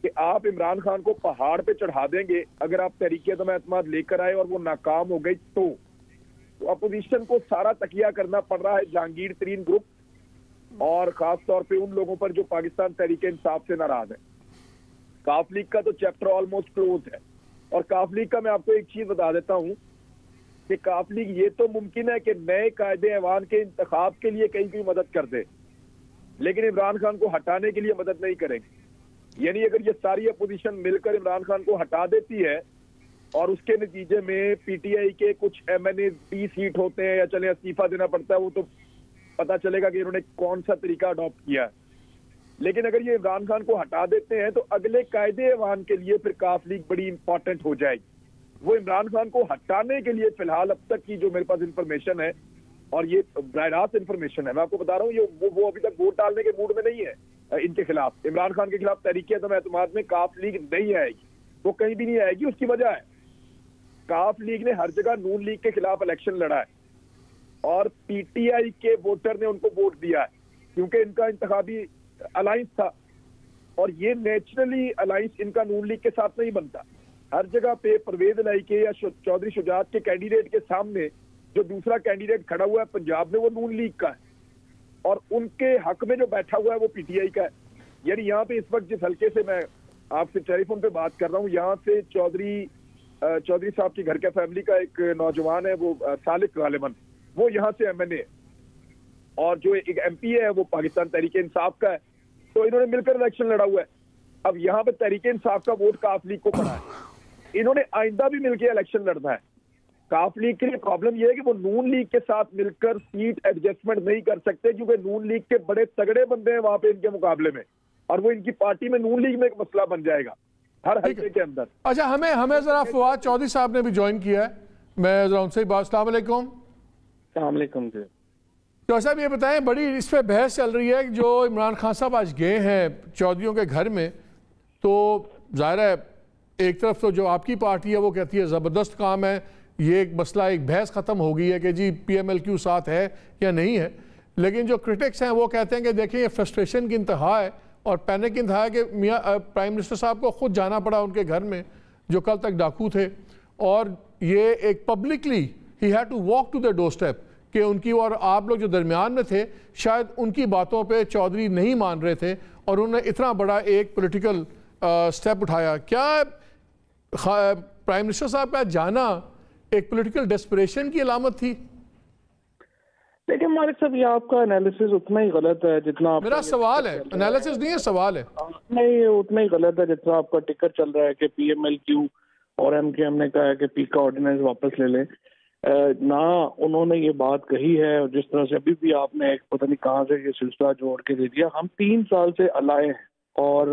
कि आप इमरान खान को पहाड़ पे चढ़ा देंगे अगर आप तहरीक एतमाद लेकर आए और वो नाकाम हो गई तो अपोजिशन को सारा तकिया करना पड़ रहा है जहांगीर तरीन ग्रुप, और खास तौर पे उन लोगों पर जो पाकिस्तान तहरीक इंसाफ से नाराज है। काफ लीग का तो चैप्टर ऑलमोस्ट क्लोज है। और काफ लीग का मैं आपको एक चीज बता देता हूं कि काफ लीग ये तो मुमकिन है कि नए कायदे ऐवान के इंतखाब के लिए कहीं कोई मदद कर दे, लेकिन इमरान खान को हटाने के लिए मदद नहीं करेंगे। यानी अगर ये सारी अपोजिशन मिलकर इमरान खान को हटा देती है और उसके नतीजे में PTI के कुछ MNA 20 सीट होते हैं या चले इस्तीफा देना पड़ता है, वो तो पता चलेगा कि इन्होंने कौन सा तरीका अडॉप्ट किया है। लेकिन अगर ये इमरान खान को हटा देते हैं तो अगले कायदे ऐवान के लिए फिर काफ लीग बड़ी इंपॉर्टेंट हो जाएगी। वो इमरान खान को हटाने के लिए फिलहाल अब तक की जो मेरे पास इंफॉर्मेशन है, और ये बराह रास्त इंफॉर्मेशन है, मैं आपको बता रहा हूँ, ये वो अभी तक वोट डालने के मूड में नहीं है इनके खिलाफ। इमरान खान के खिलाफ तहरीक एतमाद में काफ लीग नहीं आएगी, वो कहीं भी नहीं आएगी। उसकी वजह है काफ लीग ने हर जगह नून लीग के खिलाफ इलेक्शन लड़ा है, और पीटीआई के वोटर ने उनको वोट दिया है क्योंकि इनका इंतखाबी अलायंस था, और ये नेचुरली अलायंस इनका नून लीग के साथ नहीं बनता। हर जगह पे परवेज इलाही के या चौधरी शुजात के कैंडिडेट के सामने जो दूसरा कैंडिडेट खड़ा हुआ है पंजाब में वो नून लीग का है, और उनके हक में जो बैठा हुआ है वो पीटीआई का है। यानी यहाँ पे इस वक्त जिस हल्के से मैं आपसे टेलीफोन पे बात कर रहा हूँ, यहाँ से चौधरी साहब के घर के फैमिली का एक नौजवान है, वो सालिक गालिबन, वो यहाँ से एमएनए है, और जो एक एमपी है वो पाकिस्तान तहरीक इंसाफ का है। तो इन्होंने मिलकर इलेक्शन लड़ा हुआ है। अब यहाँ पे तहरीक इंसाफ का वोट काफ लीग को पड़ा है, इन्होंने आइंदा भी मिलकर इलेक्शन लड़ना है। काफ लीग के लिए प्रॉब्लम यह है कि वो नून लीग के साथ मिलकर सीट एडजस्टमेंट नहीं कर सकते, क्योंकि नून लीग के बड़े तगड़े बंदे हैं वहां पे इनके मुकाबले में, और वो इनकी पार्टी में नून लीग में एक मसला बन जाएगा हर हल्के के अंदर। अच्छा, हमें जरा फवाद चौधरी साहब ने भी ज्वाइन किया है, मैं जरा उनसे ही बात। अस्सलाम वालेकुम जी। तो साहब ये बताएं, बड़ी इस पर बहस चल रही है कि जो इमरान खान साहब आज गए हैं चौधरियों के घर में, तो ज़ाहिर है एक तरफ तो जो आपकी पार्टी है वो कहती है ज़बरदस्त काम है, ये एक मसला, एक बहस ख़त्म हो गई है कि जी PMLQ साथ है या नहीं है, लेकिन जो क्रिटिक्स हैं वो कहते हैं कि देखिए ये फ्रस्ट्रेशन की इंतहा है और पैनिक की इंतहा है कि मियाँ प्राइम मिनिस्टर साहब को ख़ुद जाना पड़ा उनके घर में जो कल तक डाकू थे, और ये एक पब्लिकली ही had to walk to the doorstep कि उनकी और आप लोग जो दरमियान में थे शायद उनकी बातों पे चौधरी नहीं मान रहे थे और उन्होंने इतना बड़ा एक पॉलिटिकल स्टेप उठाया। क्या प्राइम मिनिस्टर साहब का जाना एक पॉलिटिकल डेस्परेशन की अलामत थी? लेकिन मालिक साहब, ये आपका एनालिसिस उतना ही गलत है जितना मेरा सवाल है, एनालिसिस नहीं है, सवाल है। नहीं, ये उतना ही गलत है जितना आपका टिकट चल रहा है कि PMLQ और MKM ने कहा है कि पीका ऑर्डिनेंस वापस ले लें। ना उन्होंने ये बात कही है, और जिस तरह से अभी भी आपने एक पता नहीं कहाँ से ये सिलसिला जोड़ के दे दिया। हम 3 साल से अलाए हैं और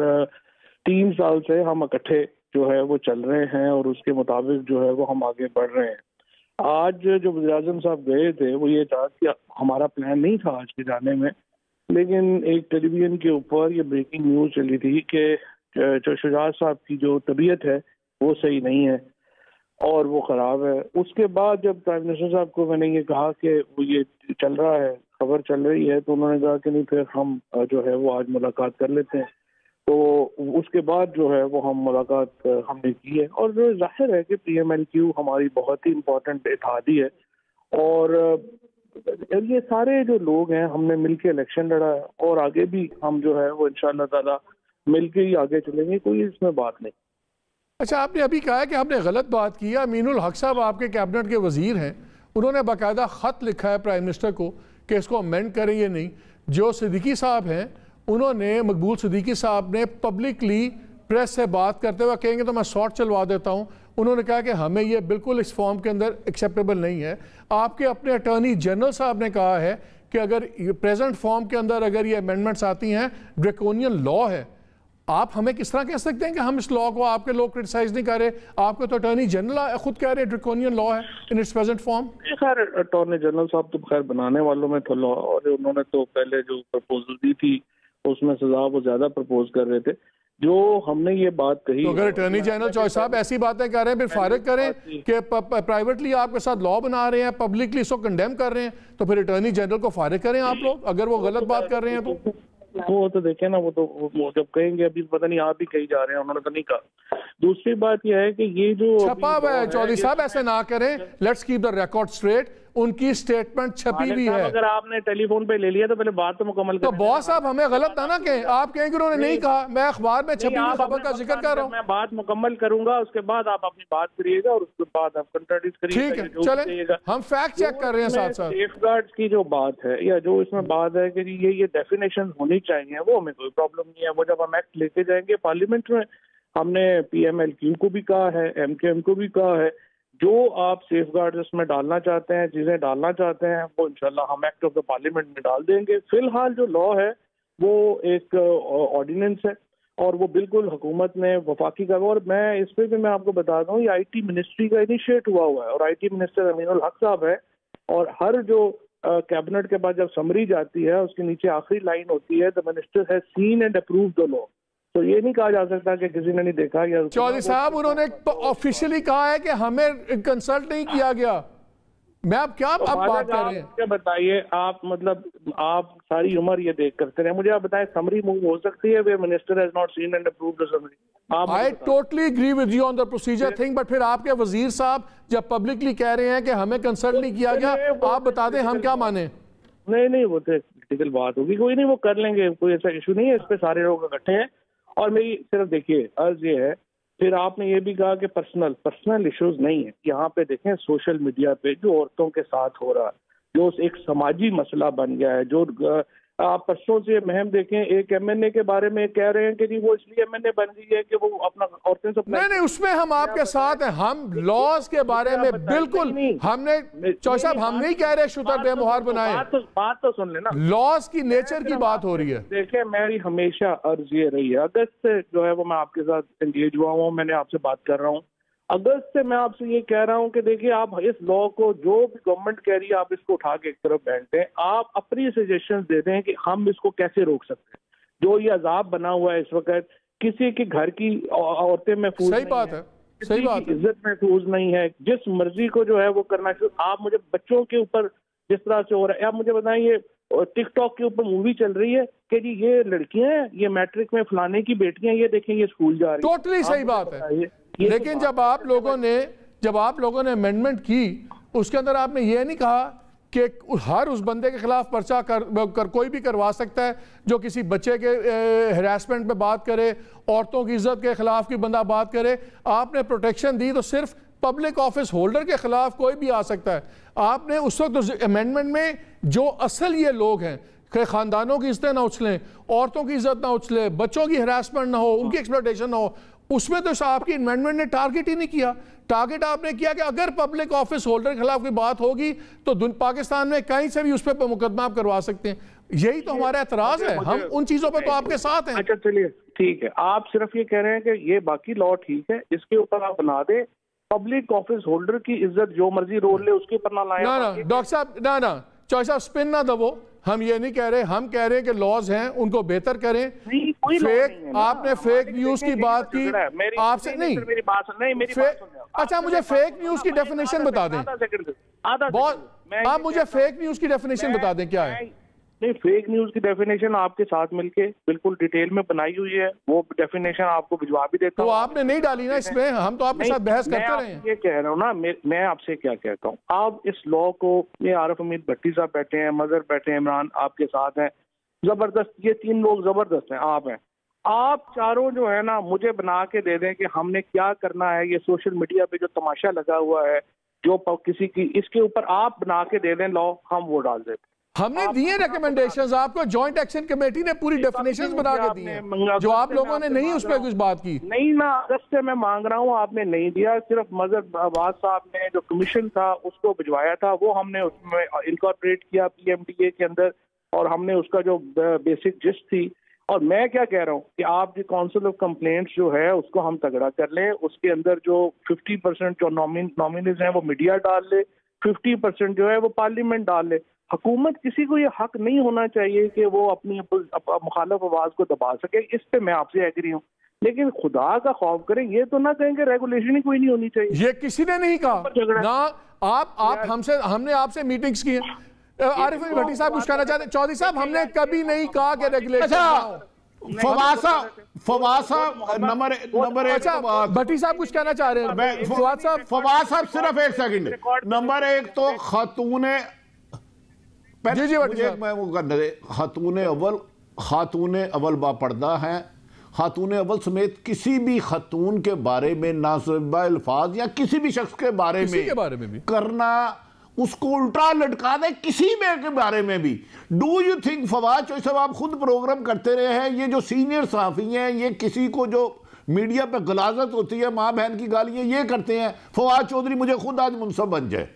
3 साल से हम इकट्ठे जो है वो चल रहे हैं, और उसके मुताबिक जो है वो हम आगे बढ़ रहे हैं। आज जो वज़ीर-ए-आज़म साहब गए थे वो ये था कि हमारा प्लान नहीं था आज के जाने में, लेकिन एक टेलीविजन के ऊपर ये ब्रेकिंग न्यूज़ चली थी कि जो शुजात साहब की जो तबीयत है वो सही नहीं है और वो ख़राब है। उसके बाद जब प्राइम मिनिस्टर साहब को मैंने ये कहा कि वो ये चल रहा है, खबर चल रही है, तो उन्होंने कहा कि नहीं फिर हम जो है वो आज मुलाकात कर लेते हैं। तो उसके बाद जो है वो हम मुलाकात हमने की है, और जो जाहिर है कि PMLQ हमारी बहुत ही इम्पोर्टेंट इत्तेहादी है, और ये सारे जो लोग हैं हमने मिलके इलेक्शन लड़ा है, और आगे भी हम जो है वो इंशाअल्लाह ताला मिलके ही आगे चलेंगे, कोई इसमें बात नहीं। अच्छा, आपने अभी कहा है कि हमने गलत बात की है। अमीनुल हक साहब आपके कैबिनेट के वजीर हैं, उन्होंने बाकायदा ख़त लिखा है प्राइम मिनिस्टर को कि इसको अमेंड करें या नहीं। जो सिद्दीकी साहब हैं, उन्होंने, मकबूल सिद्दीकी साहब ने पब्लिकली प्रेस से बात करते हुए कहेंगे तो मैं शॉर्ट चलवा देता हूँ, उन्होंने कहा कि हमें ये बिल्कुल इस फॉर्म के अंदर एक्सेप्टेबल नहीं है। आपके अपने अटॉर्नी जनरल साहब ने कहा है कि अगर प्रेजेंट फॉर्म के अंदर अगर ये अमेंडमेंट्स आती हैं, ड्रैकोनियन लॉ है। आप हमें किस तरह कह सकते हैं कि हम इस लॉ को, आपके लोग क्रिटिसाइज नहीं कर रहे? आपके तो अटॉर्नी जनरल खुद कह रहे हैं ड्रैकोनियन लॉ है इन इट्स प्रेजेंट फॉर्म। खैर, अटॉर्नी जनरल साहब तो खैर बनाने वालों में तो लॉ, और उन्होंने तो पहले जो प्रपोजल दी थी उसमें सजा वो ज्यादा प्रपोज कर रहे थे। जो हमने ये बात कही, तो अगर अटॉर्नी जनरल चॉइस साहब ऐसी बातें कर रहे हैं, फिर फारिग करें कि प्राइवेटली आपके साथ लॉ बना रहे हैं, पब्लिकली इसको कंडेम कर रहे हैं, तो फिर अटॉर्नी जनरल को फारिग करें आप लोग, अगर वो गलत बात कर रहे हैं तो। वो तो देखे ना, वो जब कहेंगे, अभी पता नहीं आप भी कही जा रहे हैं, उन्होंने तो नहीं कहा। दूसरी बात यह है कि ये जो छपा हुआ है, चौधरी साहब ऐसे ना करें, let's keep the record straight, उनकी स्टेटमेंट छपी हुई है। अगर आपने टेलीफोन पे ले लिया तो पहले बात तो मुकम्मल तो बॉस साहब हमें गलत ना कहें, आप कहें कि उन्होंने नहीं कहा, मैं अखबार में छपी हुई खबर का जिक्र कर रहा हूँ। मैं बात मुकम्मल करूंगा, उसके बाद आप अपनी बात करिएगा और उसके बाद आप कंट्राडिक्ट करिएगा। ठीक है, चलें, हम फैक्ट चेक कर रहे हैं साथ साथ। सेफगार्ड्स की जो बात है, या जो इसमें बात है कि ये डेफिनेशन होनी चाहिए, वो हमें कोई प्रॉब्लम नहीं है। वो जब हम एक्ट लेके जाएंगे पार्लियामेंट में, हमने PMLQ को भी कहा है, MKM को भी कहा है, जो आप सेफगार्ड इसमें डालना चाहते हैं, चीजें डालना चाहते हैं, वो इंशाल्लाह हम एक्ट ऑफ द पार्लियामेंट में डाल देंगे। फिलहाल जो लॉ है वो एक ऑर्डिनेंस है, और वो बिल्कुल हुकूमत ने वफाकी का, और मैं इस पे भी मैं आपको बताता हूँ, ये IT मिनिस्ट्री का इनिशिएट हुआ है, और IT मिनिस्टर अमीनुल हक साहब है, और हर जो कैबिनेट के बाद जब समरी जाती है उसके नीचे आखिरी लाइन होती है, the minister has seen and approved the law. तो ये नहीं कहा जा सकता कि किसी ने नहीं देखा। या चौधरी साहब, उन्होंने ऑफिशियली कहा है कि हमें कंसल्ट नहीं किया गया। मैं अब क्या तो आप बात कर रहे हैं? मुझे बताइए, आप मतलब आप सारी उम्र ये देख करते रहे, मुझे आप बताएं समरी मूव हो सकती है वे minister has not seen and approved the summary? I totally agree with you on the procedure thing, but फिर आपके वजीर साहब जब पब्लिकली कह रहे हैं कि हमें कंसल्ट नहीं किया गया, आप बता दें हम क्या माने? नहीं वो तो क्रिटिकल बात होगी, कोई नहीं वो कर लेंगे, कोई ऐसा इशू नहीं है, इस पे सारे लोग इकट्ठे हैं। और मेरी सिर्फ देखिए अर्ज ये है, फिर आपने ये भी कहा कि पर्सनल इश्यूज नहीं है। यहाँ पे देखें सोशल मीडिया पे जो औरतों के साथ हो रहा है, जो एक समाजी मसला बन गया है, जो आप परसों से महम देखें, एक एमएनए के बारे में कह रहे हैं कि जी वो इसलिए एमएनए बन गई है कि वो अपना औरतें से नहीं उसमें हम आपके साथ हैं। हम लॉज के बारे में बिल्कुल हमने चौधरी साहब हम नहीं कह रहे शुतर बेमुहार बनाए, बात तो सुन लेना, लॉज की नेचर की बात हो रही है। देखिए मेरी हमेशा अर्ज ये रही है, अगस्त से जो है वो मैं आपके साथ एंगेज हुआ हूँ, मैंने आपसे बात कर रहा हूँ, अगस्त से मैं आपसे ये कह रहा हूँ कि देखिए आप इस लॉ को जो भी गवर्नमेंट कह रही है आप इसको उठा के एक तरफ बैठ दें, आप अपनी सजेशंस दे दें कि हम इसको कैसे रोक सकते हैं। जो ये अजाब बना हुआ है इस वक्त, किसी के घर की औरतें महफूज सही बात है, सही बात है, इज्जत महफूज नहीं है, जिस मर्जी को जो है वो करना। आप मुझे बच्चों के ऊपर जिस तरह से हो रहा है, आप मुझे बताएं ये टिकटॉक के ऊपर मूवी चल रही है कि जी ये लड़कियां हैं, ये मैट्रिक में फलाने की बेटियां, ये देखें ये स्कूल जा रही है। टोटली सही बात है, लेकिन जब आप लोगों ने अमेंडमेंट की उसके अंदर आपने ये नहीं कहा कि हर उस बंदे के खिलाफ पर्चा कोई भी करवा सकता है जो किसी बच्चे के हरासमेंट पे बात करे, औरतों की इज्जत के खिलाफ की बंदा बात करे। आपने प्रोटेक्शन दी तो सिर्फ पब्लिक ऑफिस होल्डर के खिलाफ कोई भी आ सकता है। आपने उस वक्त अमेंडमेंट में जो असल ये लोग हैं कि खानदानों की इज्जत ना उछलें, औरतों की इज्जत ना उछले, बच्चों की हरासमेंट ना हो, उनकी एक्सप्लॉयटेशन ना हो, उसमें तो आपकी अमेंडमेंट ने टारगेट ही नहीं किया। टारगेट आपने किया कि अगर पब्लिक ऑफिस होल्डर के खिलाफ कोई बात होगी तो पाकिस्तान में कहीं से भी उस पर मुकदमा आप करवा सकते हैं। यही तो हमारा एतराज है, हम उन चीजों पे तो आपके साथ हैं। अच्छा चलिए ठीक है, आप सिर्फ ये कह रहे हैं कि ये बाकी लॉ ठीक है, इसके ऊपर आप बना दे पब्लिक ऑफिस होल्डर की इज्जत जो मर्जी रोल ले उसके ऊपर ना लाए। ना डॉक्टर साहब ना चौधरी साहब स्पिन ना दबो, हम ये नहीं कह रहे, हम कह रहे हैं कि लॉज हैं उनको बेहतर करें। आपने फेक न्यूज की बात की, आपसे नहीं मेरी बात अच्छा मुझे फेक न्यूज की डेफिनेशन बता दें, आप मुझे फेक न्यूज की डेफिनेशन बता दें क्या है। नहीं फेक न्यूज की डेफिनेशन आपके साथ मिलके बिल्कुल डिटेल में बनाई हुई है, वो डेफिनेशन आपको भिजवा भी देता हूं। तो आपने नहीं डाली ना इसमें, हम तो आपके साथ बहस करते रहे हैं। ये कह रहा हूँ ना, मैं आपसे क्या कहता हूँ, आप इस लॉ को, ये आरिफ हमीद भट्टी साहब बैठे हैं, मजहर बैठे हैं, इमरान आपके साथ हैं, जबरदस्त, ये तीन लोग जबरदस्त हैं, आप हैं, आप चारों जो है ना मुझे बना के दे दें कि हमने क्या करना है। ये सोशल मीडिया पे जो तमाशा लगा हुआ है जो किसी की, इसके ऊपर आप बना के दे दें लॉ, हम वो डाल देते। हमने दिए रिकमेंडेशंस आपको, जॉइंट एक्शन कमेटी ने पूरी डेफिनेशंस बना के दी हैं, जो आप लोगों ने नहीं उस पर कुछ बात की। नहीं ना, अगस्त से मैं मांग रहा हूँ, आपने नहीं दिया, सिर्फ मजहर अब्बास साहब ने जो कमीशन था उसको भिजवाया था, वो हमने उसमें इनकॉर्पोरेट किया PMDA के अंदर, और हमने उसका जो बेसिक जिस्ट थी। और मैं क्या कह रहा हूँ कि आप जो काउंसिल ऑफ कंप्लेंट्स जो है उसको हम तगड़ा कर लें, उसके अंदर जो 50% जो नॉमिनीज हैं वो मीडिया डाल ले, 50% जो है वो पार्लियामेंट डाल ले। हुकूमत किसी को ये हक नहीं होना चाहिए कि वो अपनी मुखालिफ आवाज को दबा सके, इस पे मैं आपसे एग्री हूँ, लेकिन खुदा का खौफ करें, ये तो ना कहें कि रेगुलेशन ही कोई नहीं होनी चाहिए। ये किसी ने नहीं कहा ना, आप हमने आपसे मीटिंग्स की है। आरिफ भट्टी साहब कुछ कहना चाहते हैं? चौधरी साहब हमने कभी नहीं कहा कि रेगुलेशन। फवाद साहब नंबर एक, भट्टी साहब कुछ कहना चाह रहे हैं? फवाद साहब सिर्फ एक सेकंड, नंबर एक तो खातूने खातून अव्वल बापर्दा हैं, खातून अव्वल समेत किसी भी खातून के बारे में नाज़िबा अल्फाज या किसी भी शख्स के बारे में भी करना, उसको उल्टा लटका दे किसी में के बारे में भी। Do you think Fawad Chaudhry साहब, आप खुद प्रोग्राम करते रहे हैं, ये जो सीनियर सहाफ़ी हैं ये किसी को जो मीडिया पे गलाजत होती है, माँ बहन की गालियां ये करते हैं, फवाद चौधरी मुझे खुद आज मुनसब बन जाए।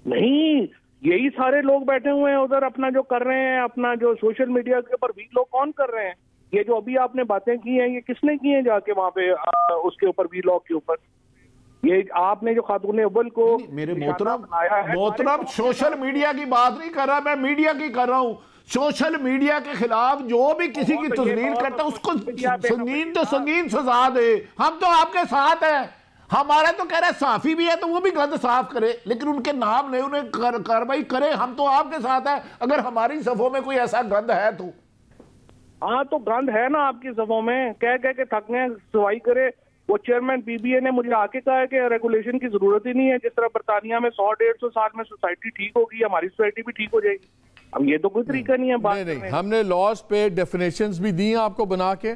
नहीं, यही सारे लोग बैठे हुए हैं उधर अपना जो कर रहे हैं, अपना जो सोशल मीडिया के ऊपर वी लोग कौन कर रहे हैं? ये जो अभी आपने बातें की हैं ये किसने की हैं जाके वहां पे उसके ऊपर वी लॉग के ऊपर? ये आपने जो खातून अव्वल को मेरे मोहतरम सोशल मीडिया की बात नहीं कर रहा, मैं मीडिया की कर रहा हूँ। सोशल मीडिया के खिलाफ जो भी किसी की तस्लील करता है उसको संगीन तो संगीन सजा दे। हम तो आपके साथ हैं, हमारा तो कह रहा है साफी भी है तो वो भी गंद साफ करे, लेकिन उनके नाम नहीं, उन्हें कार्रवाई करे। हम तो आपके साथ है, अगर हमारी सफों में कोई ऐसा गंद है तो। हाँ तो गंद है ना आपकी सफों में, कह के थक गए, सफाई करे। वो चेयरमैन पीबीए ने मुझे आके कहा है कि रेगुलेशन की जरूरत ही नहीं है, जिस तरह बरतानिया में 100-150 साल में सोसाइटी ठीक होगी, हमारी सोसाइटी भी ठीक हो जाएगी। अब ये तो कोई तरीका नहीं है बात नहीं, हमने लॉज पे डेफिनेशंस भी दी हैं आपको बना के,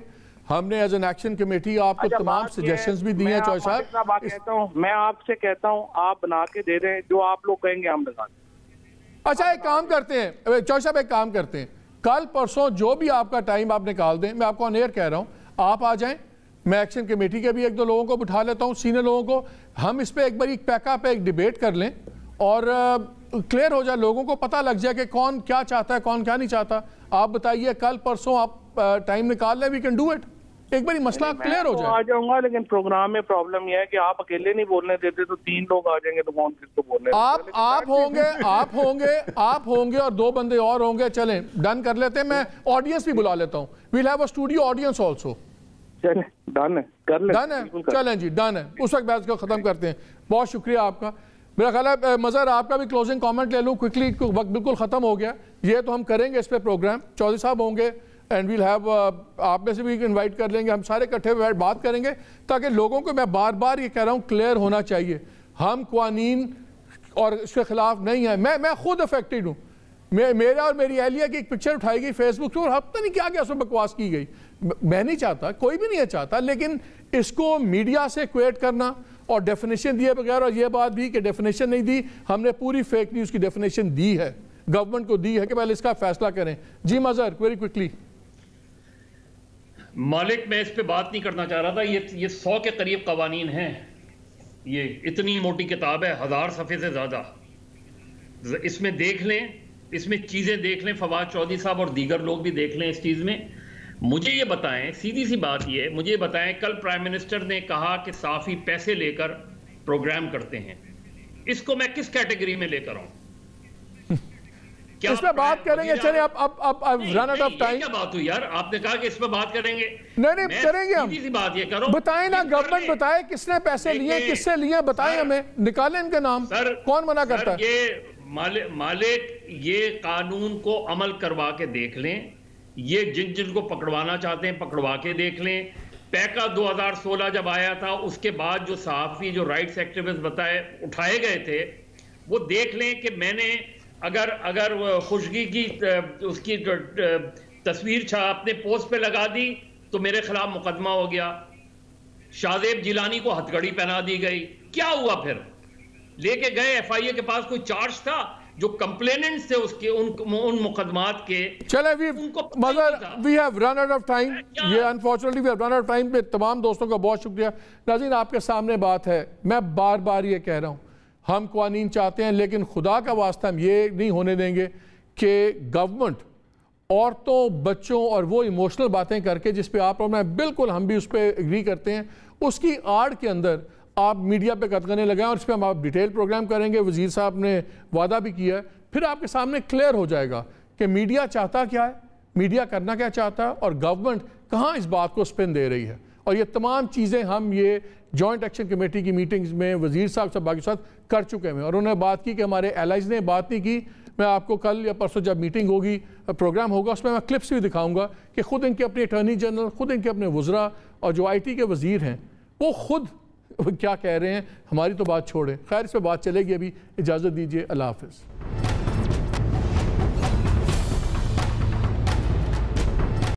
हमने एज एन एक्शन कमेटी आपको तमाम सजेशंस भी दिए हैं। चौधरी साहब मैं आपसे कहता हूँ आप बना के दे दें, जो आप लोग कहेंगे हम लगा दें। अच्छा एक काम करते हैं चौधरी साहब, एक काम करते हैं, कल परसों जो भी आपका टाइम आप निकाल दें, मैं आपको ऑन एयर कह रहा हूँ, आप आ जाएं, मैं एक्शन कमेटी के भी 1-2 लोगों को बिठा लेता हूँ, सीनियर लोगों को, हम इस पे एक बार पैका पे एक डिबेट कर लें और क्लियर हो जाए, लोगों को पता लग जाए कि कौन क्या चाहता है कौन क्या नहीं चाहता। आप बताइए कल परसों आप टाइम निकाल लें, वी कैन डू इट, एक बार मसला क्लियर हो जाए। आ जाऊंगा, लेकिन प्रोग्राम में प्रॉब्लम यह है कि आप अकेले नहीं बोलने देते, तो 3 लोग आ जाएंगे तो कौन किसको बोलने आप होंगे और 2 बंदे और होंगे। चलें डन कर लेते हैं, मैं ऑडियंस भी बुला लेता हूँ, we'll have a studio audience also. चलें डन है, कर ले, डन है, चलें जी डन है, उस वक्त बैच को खत्म करते हैं। बहुत शुक्रिया आपका। मेरा ख्याल है मज़हर आपका भी क्लोजिंग कमेंट ले लूँ क्विकली, वक्त बिल्कुल ख़त्म हो गया, ये तो हम करेंगे इस पे प्रोग्राम, चौधरी साहब होंगे एंड वील हैव, आप में से भी इनवाइट कर लेंगे, हम सारे इकट्ठे बैठ बात करेंगे, ताकि लोगों को, मैं बार बार ये कह रहा हूँ, क्लियर होना चाहिए, हम कानून और इसके खिलाफ नहीं है। मैं खुद अफेक्टेड हूँ, मेरा और मेरी एहलिया की एक पिक्चर उठाई गई फेसबुक पर, हफ्ता नहीं क्या क्या उसमें बकवास की गई, मैं नहीं चाहता, कोई भी नहीं है चाहता, लेकिन इसको मीडिया से इक्वेट करना और डेफिनेशन दिए बगैर, और ये बात भी कि डेफिनेशन नहीं दी, हमने पूरी फेक न्यूज़ की डेफिनेशन दी है, गवर्नमेंट को दी है कि पहले इसका फैसला करें। जी मज़हर वेरी क्विकली। मालिक, मैं इस पे बात नहीं करना चाह रहा था, ये 100 के करीब कवानीन हैं, ये इतनी मोटी किताब है, 1000 सफ़े से ज़्यादा, इसमें देख लें, इसमें चीज़ें देख लें, फवाद चौधरी साहब और दीगर लोग भी देख लें इस चीज़ में। मुझे ये बताएं, सीधी सी बात ये है, मुझे ये बताएं, कल प्राइम मिनिस्टर ने कहा कि साफ़ी पैसे लेकर प्रोग्राम करते हैं, इसको मैं किस कैटेगरी में लेकर आऊं? इस पे बात करेंगे, चलिए अब रन आउट ऑफ टाइम। क्या बात हुई यार, आपने कहा कि इस पे बात करेंगे, नहीं करेंगे हम, सीधी सी बात ये करो, बताएं ना, गवर्नमेंट बताए किसने पैसे लिए, किससे लिए, बताएं हमें, निकालें इनके नाम, कौन मना करता है? ये मालिक, ये कानून को अमल करवा के देख लें, ये जिनको पकड़वाना चाहते हैं पकड़वा के देख लें। पैका 2016 जब आया था, उसके बाद जो सहाफ़ी, जो राइट्स एक्टिविस्ट उठाए गए थे, वो देख लें कि मैंने अगर खुशगी की उसकी तस्वीर अपने पोस्ट पे लगा दी तो मेरे खिलाफ मुकदमा हो गया, शाहजेब जिलानी को हथकड़ी पहना दी गई, क्या हुआ फिर? लेके गए एफआईए के पास, कोई चार्ज था? जो कंप्लेनेंट्स थे उसके उन मुकदमात के, चले we have run out of time, ये unfortunately we have run out of time. पे तमाम दोस्तों का बहुत शुक्रिया। नाज़रीन, आपके सामने बात है, मैं बार बार ये कह रहा हूँ, हम कानून चाहते हैं, लेकिन खुदा का वास्ता हम ये नहीं होने देंगे कि गवर्नमेंट औरतों, बच्चों और वो इमोशनल बातें करके, जिस पे आप और मैं बिल्कुल हम भी उस पर एग्री करते हैं, उसकी आड़ के अंदर आप मीडिया पे कतगने लगाएं, और इस पर हम आप डिटेल प्रोग्राम करेंगे। वजीर साहब ने वादा भी किया है, फिर आपके सामने क्लियर हो जाएगा कि मीडिया चाहता क्या है, मीडिया करना क्या चाहता है, और गवर्नमेंट कहाँ इस बात को स्पिन दे रही है। और ये तमाम चीज़ें हम ये जॉइंट एक्शन कमेटी की मीटिंग्स में वजीर साहब से बाकी साथ कर चुके हैं, और उन्होंने बात की कि हमारे एलाइज ने बात नहीं की। मैं आपको कल या परसों जब मीटिंग होगी, प्रोग्राम होगा, उसमें मैं क्लिप्स भी दिखाऊंगा कि खुद इनके अपने अटॉर्नी जनरल, खुद इनके अपने वज़रा और जो IT के वज़ीर हैं, वो खुद क्या कह रहे हैं। हमारी तो बात छोड़ें, खैर इस पर बात चलेगी। अभी इजाज़त दीजिए, अल्लाह हाफ़िज़।